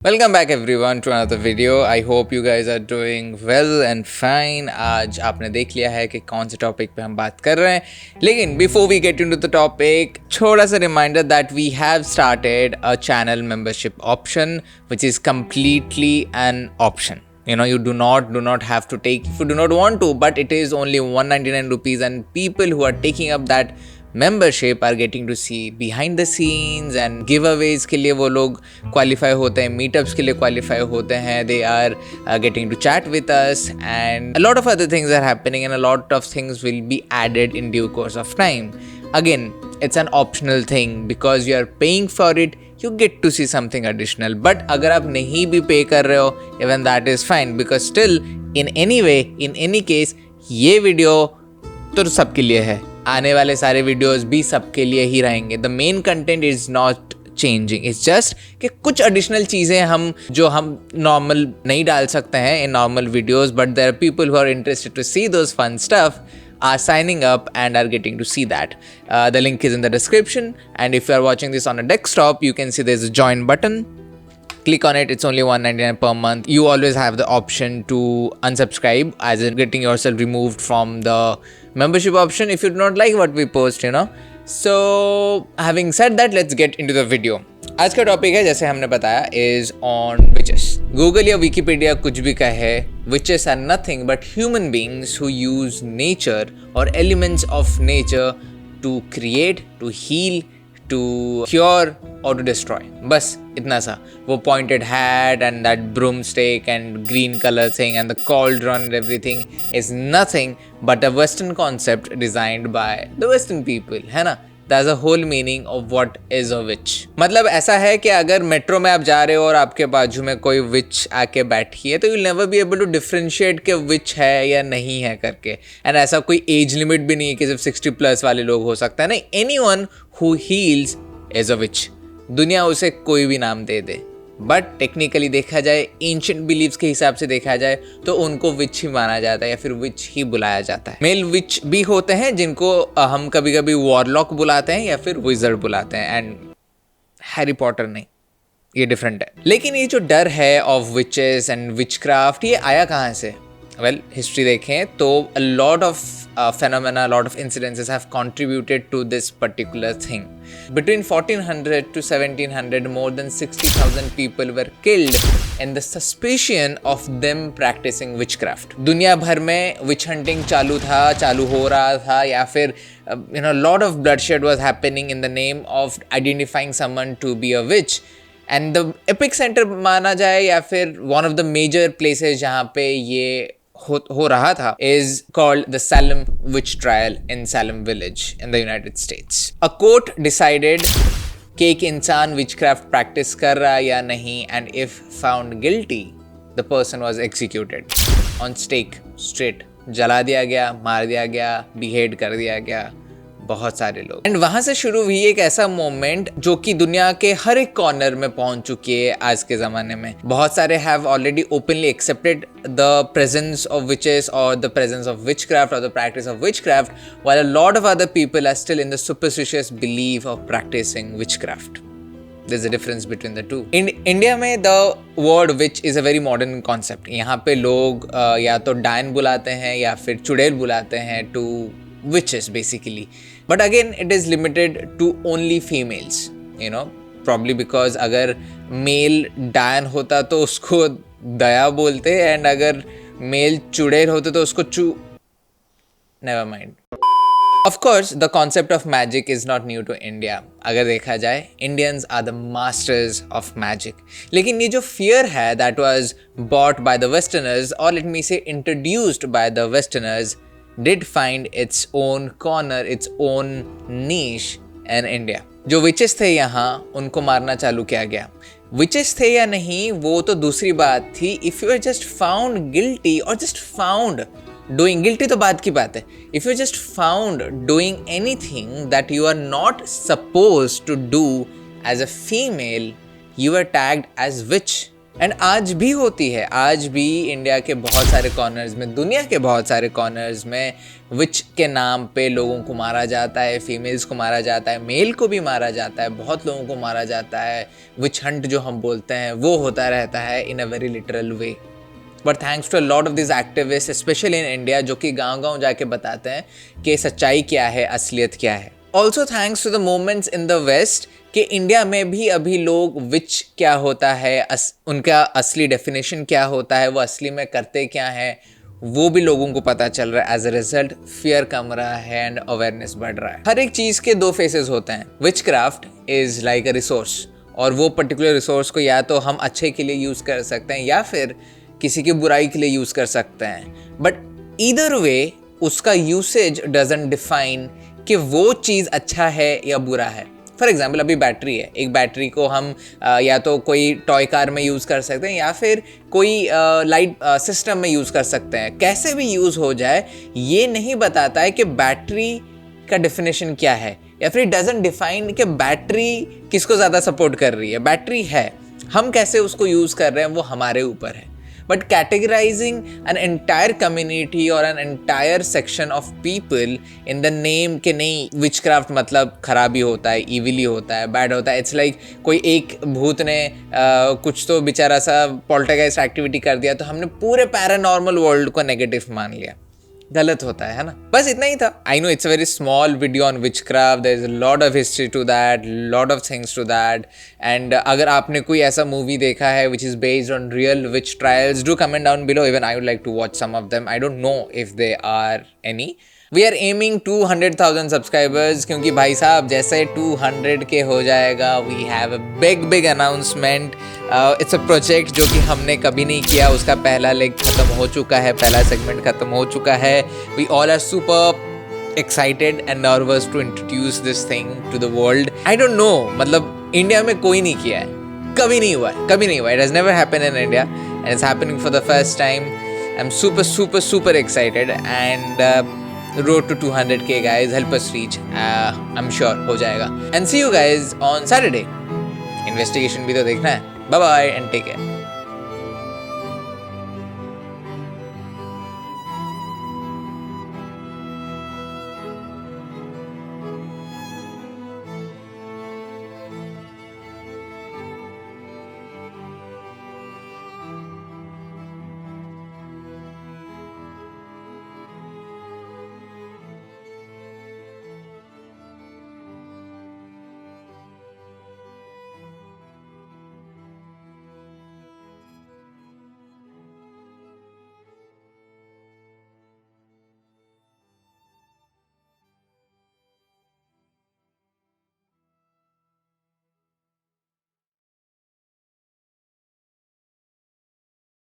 Welcome back everyone to another video. I hope you guys are doing well and fine. आज आपने देख लिया है कि कौन से टॉपिक पे हम बात कर रहे हैं, लेकिन before we get into the topic, छोटा सा reminder that we have started a channel membership option which is completely an option. You do not have to take if you do not want to, but it is only 199 rupees and people who are taking up that membership are getting to see behind the scenes and giveaways के लिए वो लोग qualify होते हैं, meetups के लिए qualify होते हैं, they are getting to chat with us and a lot of other things are happening and a lot of things will be added in due course of time. Again, it's an optional thing because you are paying for it, you get to see something additional. But अगर आप नहीं भी pay कर रहे हो, even that is fine because still in any way, in any case, ये video तो सबके लिए है, आने वाले सारे वीडियोस भी सबके लिए ही रहेंगे. The main content is not changing, it's just कि कुछ एडिशनल चीज़ें हम नॉर्मल नहीं डाल सकते हैं इन normal videos, but there are people who are interested to see those fun stuff are signing up and are getting to see that. The link is in the description, and if you are watching this on a desktop, you can see there's a join button. Click on it, it's only $199 per month. You always have the option to unsubscribe, as in getting yourself removed from the membership option if you do not like what we post, So, having said that, let's get into the video. आज का topic है, जैसे हमने बताया, is on witches. Google या Wikipedia कुछ भी कहे, witches are nothing but human beings who use nature or elements of nature to create, to heal, to cure or to destroy. बस इतना सा. वो pointed hat and that broomstick and green color thing and the cauldron and everything is nothing but a Western concept designed by the Western people, है ना? That's the whole meaning of what is a witch. मतलब ऐसा है कि अगर metro में आप जा रहे हो और आपके बाजू में कोई विच आके बैठी है तो you'll never be able to differentiate कि विच है या नहीं है करके. एंड ऐसा कोई एज लिमिट भी नहीं है कि सिर्फ 60+ वाले लोग हो सकता है. नहीं, anyone who heals is a witch. दुनिया उसे कोई भी नाम दे दे, बट टेक्निकली देखा जाए, एंशिएंट बिलीव्स के हिसाब से देखा जाए तो उनको विच ही माना जाता है या फिर विच ही बुलाया जाता है. मेल विच भी होते हैं जिनको हम कभी कभी वॉरलॉक बुलाते हैं या फिर विजर्ड बुलाते हैं, एंड हैरी पॉटर नहीं, ये डिफरेंट है. लेकिन ये जो डर है ऑफ विचेस एंड विचक्राफ्ट, ये आया कहाँ से? वेल, हिस्ट्री देखें तो a lot of phenomena, a lot of incidences have contributed to this particular thing. Between 1400 to 1700, more than 60,000 people were killed in the suspicion of them practicing witchcraft. दुनिया भर में witch hunting चालू हो रहा था, या फिर lot of bloodshed was happening in the name of identifying someone to be a witch. And the epicenter माना जाए या फिर one of the major places जहाँ पे ये हो रहा था is called the Salem witch trial in Salem village in the United States. A court decided कि एक इंसान witchcraft practice कर रहा है या नहीं, and if found guilty, the person was executed on stake, straight. जला दिया गया, मार दिया गया, behead कर दिया गया बहुत सारे लोग. एंड वहां से शुरू हुई एक ऐसा मोमेंट जो कि दुनिया के हर एक कॉर्नर में पहुंच चुकी है आज के जमाने में. बहुत सारे have already openly accepted the presence of witches और द प्रेजेंस ऑफ विचक्राफ्ट और the practice of witchcraft, while a lot of other people are still in the superstitious belief of practising witchcraft. There's a difference between the two. In India में the word witch is a very modern concept. यहाँ पे लोग या तो डायन बुलाते हैं या फिर चुड़ैल बुलाते हैं to witches basically. But again, it is limited to only females, probably because अगर मेल डायन होता तो उसको दया बोलते, एंड अगर मेल चुड़ैल होते तो उसको never mind. Of course, the concept of magic is not new to India. अगर देखा जाए, Indians are the masters of magic. लेकिन ये जो fear है that was bought by the Westerners, or let me say introduced by the Westerners, did find its own corner, its own niche in India. जो witches थे यहाँ, उनको मारना चालू किया गया. Witches थे या नहीं, वो तो दूसरी बात थी. If you are just found guilty or just found doing, guilty तो बात की बात है. If you are just found doing anything that you are not supposed to do as a female, you are tagged as witch. And आज भी होती है, आज भी इंडिया के बहुत सारे कॉर्नर्स में, दुनिया के बहुत सारे कॉर्नर्स में विच के नाम पे लोगों को मारा जाता है, फीमेल्स को मारा जाता है, मेल को भी मारा जाता है, बहुत लोगों को मारा जाता है। विच हंट जो हम बोलते हैं वो होता रहता है in a very literal way. But thanks to a lot of this activist specially in India, जो कि गाँव-गाँव जाके बताते हैं कि सच्चाई क्या है, असलियत क्या है। Also thanks to the movements in the west कि इंडिया में भी अभी लोग विच क्या होता है, उनका असली डेफिनेशन क्या होता है, वो असली में करते क्या है, वो भी लोगों को पता चल रहा है। एज अ रिजल्ट फियर कम रहा है एंड अवेयरनेस बढ़ रहा है। हर एक चीज़ के दो फेसेस होते हैं। Which craft is like a resource, और वो पर्टिकुलर रिसोर्स को या तो हम अच्छे के लिए यूज़ कर सकते हैं या फिर किसी की बुराई के लिए यूज़ कर सकते हैं। बट ईदर वे उसका यूसेज डजंट डिफाइन कि वो चीज़ अच्छा है या बुरा है। फॉर एग्जाम्पल अभी बैटरी है, एक बैटरी को हम या तो कोई टॉय कार में यूज़ कर सकते हैं या फिर कोई लाइट सिस्टम में यूज़ कर सकते हैं। कैसे भी यूज़ हो जाए ये नहीं बताता है कि बैटरी का डेफिनेशन क्या है, या फिर डजंट डिफाइन कि बैटरी किसको ज़्यादा सपोर्ट कर रही है। बैटरी है, हम कैसे उसको यूज़ कर रहे हैं वो हमारे ऊपर है। But categorizing an entire community or an entire section of people in the name कि नहीं witchcraft मतलब खराबी होता है, evilly होता है, bad होता है, it's like कोई एक भूत ने कुछ तो बेचारा सा poltergeist activity कर दिया तो हमने पूरे paranormal world को negative मान लिया। गलत होता है ना। बस इतना ही था। I know it's a very small video on witchcraft, there is a lot of history to that, lot of things to that. And अगर आपने कोई ऐसा मूवी देखा है which is based on real witch trials, do comment down below. Even I would like to watch some of them. I don't know if they are any. We are aiming 200,000 subscribers, क्योंकि भाई साहब जैसे 200 के हो जाएगा we have a big announcement. It's a project जो कि हमने कभी नहीं किया। उसका पहला लेग खत्म हो चुका है, पहला सेगमेंट खत्म हो चुका है। We all are super excited and nervous to introduce this thing to the world. I don't know, मतलब इंडिया में कोई नहीं किया है, कभी नहीं हुआ है, कभी नहीं हुआ। It has never happened in India and it's happening for the first time. I am super excited and road to 200k guys, help us reach. I'm sure हो जाएगा। And see you guys on Saturday. Investigation भी तो देखना है। Bye bye and take care.